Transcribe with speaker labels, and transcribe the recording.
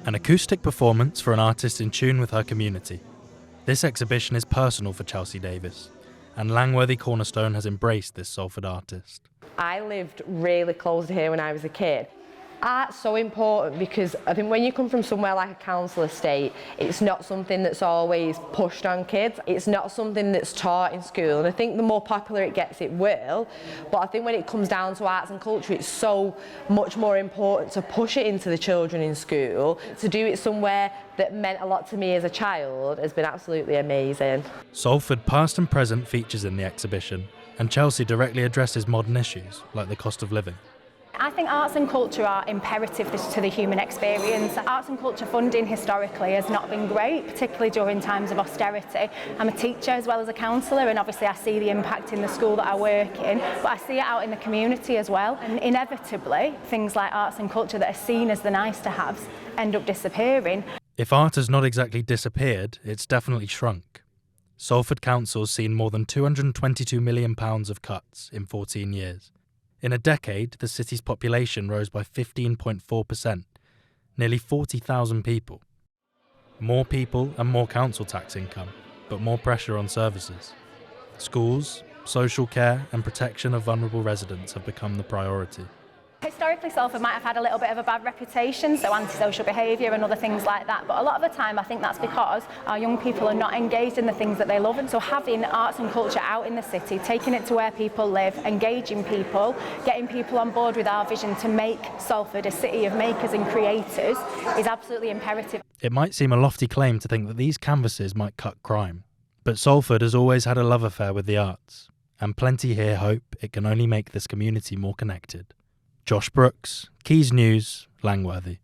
Speaker 1: An acoustic performance for an artist in tune with her community. This exhibition is personal for Chelsea Davies, and Langworthy Cornerstone has embraced this Salford artist.
Speaker 2: I lived really close to here when I was a kid. Art's so important because I think when you come from somewhere like a council estate, it's not something that's always pushed on kids. It's not something that's taught in school, and I think the more popular it gets, it will. But I think when it comes down to arts and culture, it's so much more important to push it into the children in school. To do it somewhere that meant a lot to me as a child has been absolutely amazing.
Speaker 1: Salford past and present features in the exhibition, and Chelsea directly addresses modern issues like the cost of living.
Speaker 3: I think arts and culture are imperative to the human experience. Arts and culture funding historically has not been great, particularly during times of austerity. I'm a teacher as well as a councillor, and obviously I see the impact in the school that I work in, but I see it out in the community as well. And inevitably, things like arts and culture that are seen as the nice to haves end up disappearing.
Speaker 1: If art has not exactly disappeared, it's definitely shrunk. Salford Council's seen more than £222 million of cuts in 14 years. In a decade, the city's population rose by 15.4%, nearly 40,000 people. More people and more council tax income, but more pressure on services. Schools, social care and protection of vulnerable residents have become the priority.
Speaker 3: Historically, Salford might have had a little bit of a bad reputation, so antisocial behaviour and other things like that, but a lot of the time I think that's because our young people are not engaged in the things that they love, and so having arts and culture out in the city, taking it to where people live, engaging people, getting people on board with our vision to make Salford a city of makers and creators is absolutely imperative.
Speaker 1: It might seem a lofty claim to think that these canvases might cut crime, but Salford has always had a love affair with the arts, and plenty here hope it can only make this community more connected. Josh Brooks, Keys News, Langworthy.